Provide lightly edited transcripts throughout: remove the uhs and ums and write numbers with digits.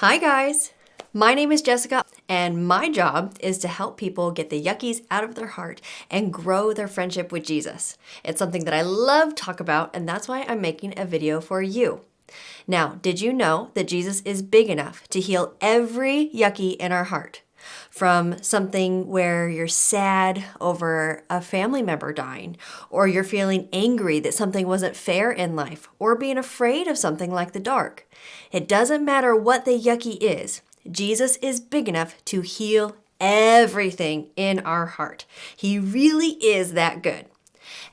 Hi guys! My name is Jessica, and my job is to help people get the yuckies out of their heart and grow their friendship with Jesus. It's something that I love to talk about, and that's why I'm making a video for you. Now, did you know that Jesus is big enough to heal every yucky in our heart? From something where you're sad over a family member dying, or you're feeling angry that something wasn't fair in life, or being afraid of something like the dark. It doesn't matter what the yucky is, Jesus is big enough to heal everything in our heart. He really is that good.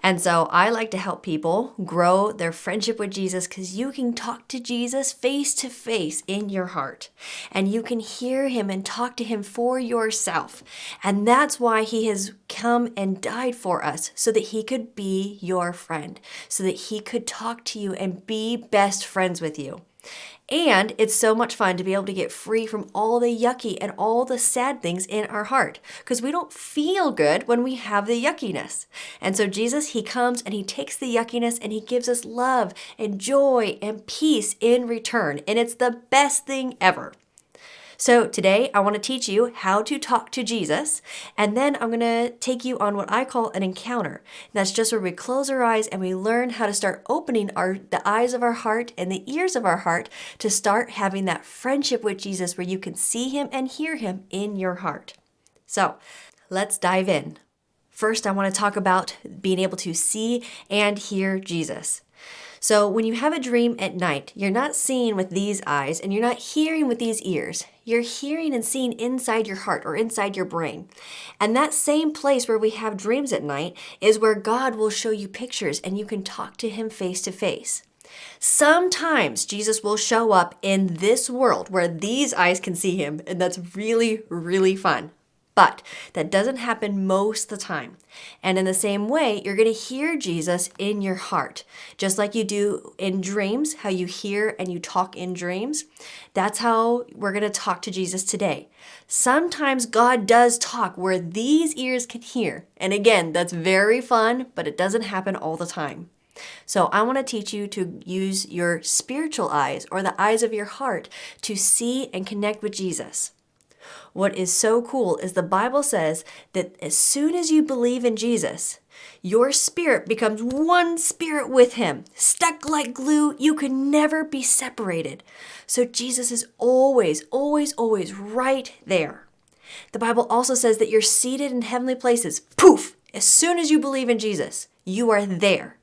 And so I like to help people grow their friendship with Jesus because you can talk to Jesus face to face in your heart. And you can hear him and talk to him for yourself. And that's why he has come and died for us, so that he could be your friend, so that he could talk to you and be best friends with you. And it's so much fun to be able to get free from all the yucky and all the sad things in our heart, because we don't feel good when we have the yuckiness. And so Jesus, he comes and he takes the yuckiness and he gives us love and joy and peace in return. And it's the best thing ever. So today I want to teach you how to talk to Jesus, and then I'm going to take you on what I call an encounter. That's just where we close our eyes and we learn how to start opening the eyes of our heart and the ears of our heart to start having that friendship with Jesus where you can see him and hear him in your heart. So let's dive in. First, I want to talk about being able to see and hear Jesus. So when you have a dream at night, you're not seeing with these eyes and you're not hearing with these ears. You're hearing and seeing inside your heart or inside your brain. And that same place where we have dreams at night is where God will show you pictures and you can talk to him face to face. Sometimes Jesus will show up in this world where these eyes can see him, and that's really, really fun. But that doesn't happen most of the time. And in the same way, you're going to hear Jesus in your heart. Just like you do in dreams, how you hear and you talk in dreams. That's how we're going to talk to Jesus today. Sometimes God does talk where these ears can hear. And again, that's very fun, but it doesn't happen all the time. So I want to teach you to use your spiritual eyes or the eyes of your heart to see and connect with Jesus. What is so cool is the Bible says that as soon as you believe in Jesus, your spirit becomes one spirit with him. Stuck like glue, you can never be separated. So Jesus is always, always, always right there. The Bible also says that you're seated in heavenly places. Poof! As soon as you believe in Jesus, you are there.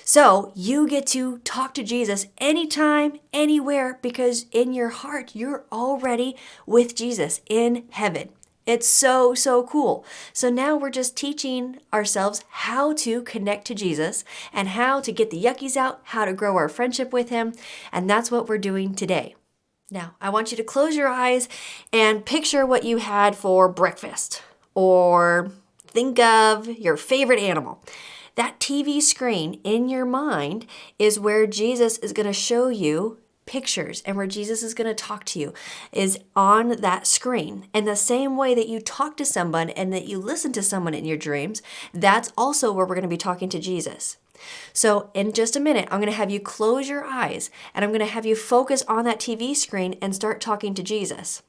So you get to talk to Jesus anytime, anywhere, because in your heart, you're already with Jesus in heaven. It's so, so cool. So now we're just teaching ourselves how to connect to Jesus and how to get the yuckies out, how to grow our friendship with him. And that's what we're doing today. Now, I want you to close your eyes and picture what you had for breakfast, or think of your favorite animal. That TV screen in your mind is where Jesus is going to show you pictures, and where Jesus is going to talk to you is on that screen. And the same way that you talk to someone and that you listen to someone in your dreams, that's also where we're going to be talking to Jesus. So in just a minute, I'm going to have you close your eyes and I'm going to have you focus on that TV screen and start talking to Jesus.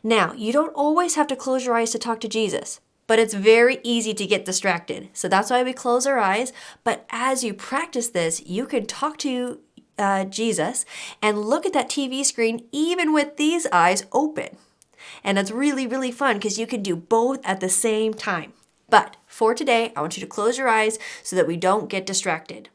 Now, you don't always have to close your eyes to talk to Jesus. But it's very easy to get distracted. So that's why we close our eyes. But as you practice this, you can talk to Jesus and look at that TV screen even with these eyes open. And it's really, really fun because you can do both at the same time. But for today, I want you to close your eyes so that we don't get distracted.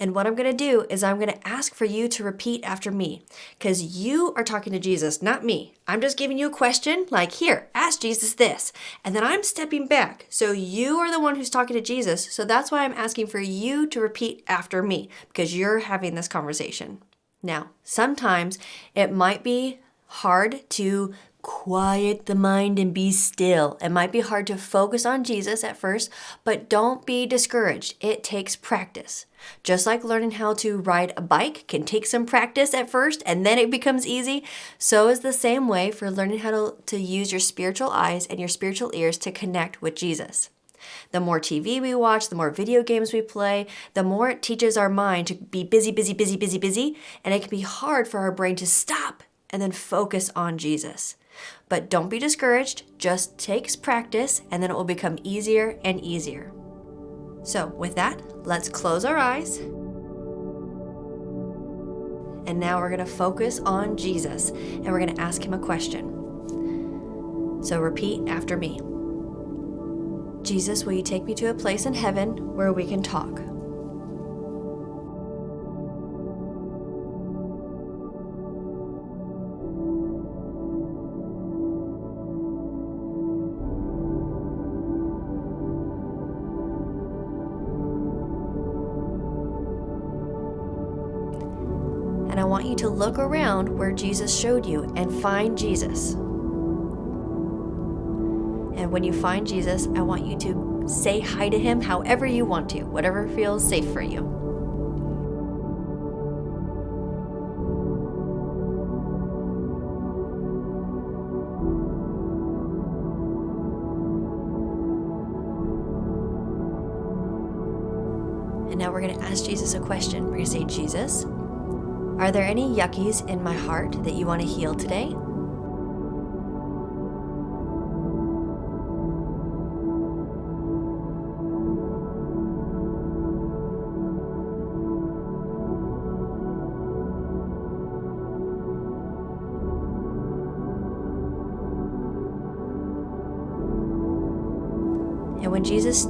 And what I'm going to do is I'm going to ask for you to repeat after me, because you are talking to Jesus, not me. I'm just giving you a question like, here, ask Jesus this. And then I'm stepping back. So you are the one who's talking to Jesus. So that's why I'm asking for you to repeat after me, because you're having this conversation. Now, sometimes it might be hard to quiet the mind and be still. It might be hard to focus on Jesus at first, but don't be discouraged. It takes practice. Just like learning how to ride a bike can take some practice at first and then it becomes easy, so is the same way for learning how to use your spiritual eyes and your spiritual ears to connect with Jesus. The more TV we watch, the more video games we play, the more it teaches our mind to be busy, busy, busy, busy, busy, and it can be hard for our brain to stop and then focus on Jesus. But don't be discouraged, just takes practice, and then it will become easier and easier. So with that, let's close our eyes. And now we're going to focus on Jesus, and we're going to ask him a question. So repeat after me. Jesus, will you take me to a place in heaven where we can talk? And I want you to look around where Jesus showed you and find Jesus. And when you find Jesus, I want you to say hi to him however you want to, whatever feels safe for you. And now we're going to ask Jesus a question. We're going to say, Jesus, are there any yuckies in my heart that you want to heal today? And when Jesus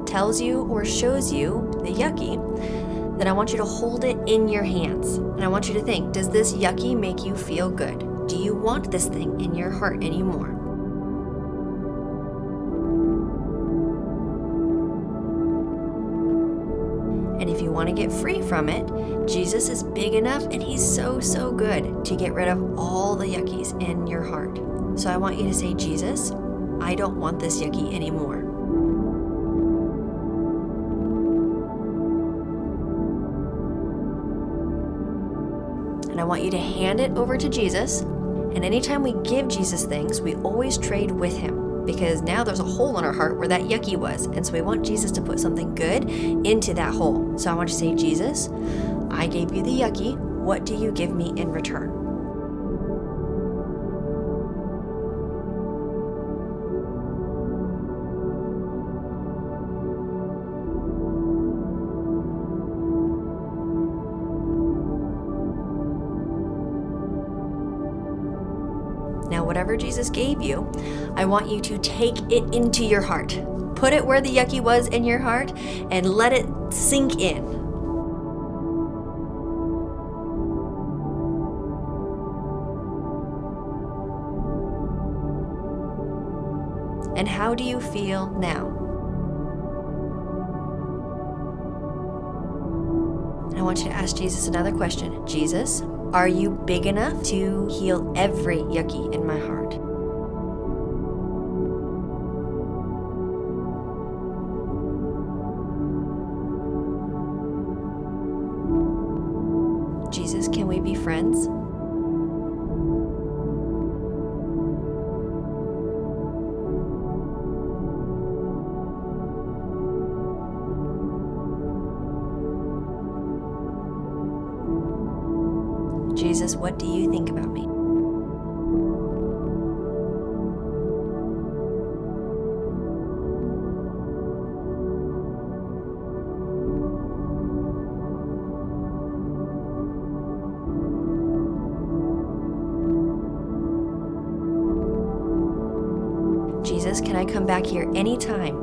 tells you or shows you the yucky, then I want you to hold it in your hands. And I want you to think, does this yucky make you feel good? Do you want this thing in your heart anymore? And if you want to get free from it, Jesus is big enough and he's so good to get rid of all the yuckies in your heart. So I want you to say, Jesus, I don't want this yucky anymore. And I want you to hand it over to Jesus. And anytime we give Jesus things, we always trade with him, because now there's a hole in our heart where that yucky was. And so we want Jesus to put something good into that hole. So I want you to say, Jesus, I gave you the yucky. What do you give me in return? Now, whatever Jesus gave you, I want you to take it into your heart. Put it where the yucky was in your heart and let it sink in. And how do you feel now? I want you to ask Jesus another question. Jesus, are you big enough to heal every yucky in my heart? Jesus, can we be friends? Jesus, what do you think about me? Jesus, can I come back here anytime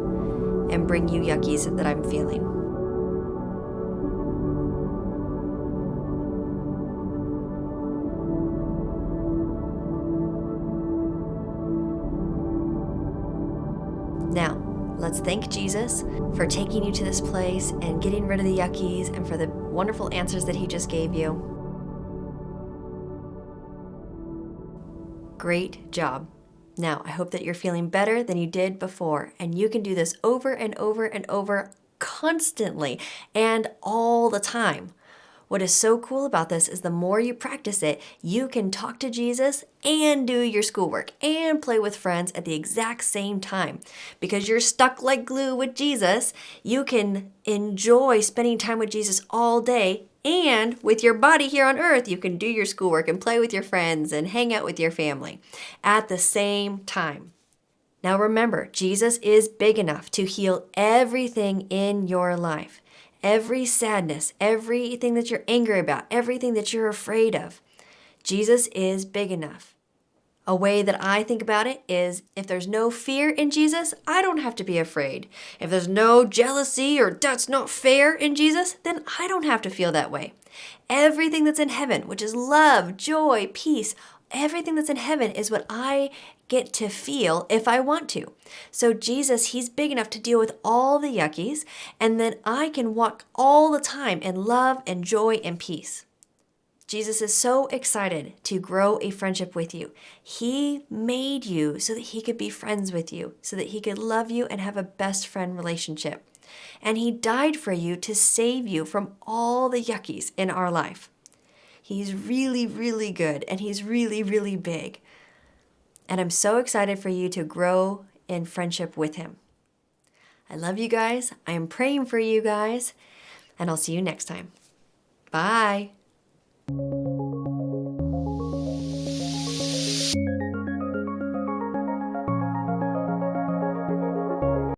and bring you yuckies that I'm feeling? Now, let's thank Jesus for taking you to this place and getting rid of the yuckies and for the wonderful answers that he just gave you. Great job. Now, I hope that you're feeling better than you did before, and you can do this over and over and over constantly and all the time. What is so cool about this is the more you practice it, you can talk to Jesus and do your schoolwork and play with friends at the exact same time. Because you're stuck like glue with Jesus, you can enjoy spending time with Jesus all day And with your body here on earth, you can do your schoolwork and play with your friends and hang out with your family at the same time. Now remember, Jesus is big enough to heal everything in your life. Every sadness, everything that you're angry about, everything that you're afraid of. Jesus is big enough. A way that I think about it is if there's no fear in Jesus, I don't have to be afraid. If there's no jealousy or that's not fair in Jesus, then I don't have to feel that way. Everything that's in heaven, which is love, joy, peace, everything that's in heaven is what I get to feel if I want to. So Jesus, he's big enough to deal with all the yuckies, and then I can walk all the time in love and joy and peace. Jesus is so excited to grow a friendship with you. He made you so that he could be friends with you, so that he could love you and have a best friend relationship. And he died for you to save you from all the yuckies in our life. He's really, really good, and he's really, really big. And I'm so excited for you to grow in friendship with him. I love you guys. I am praying for you guys, and I'll see you next time. Bye.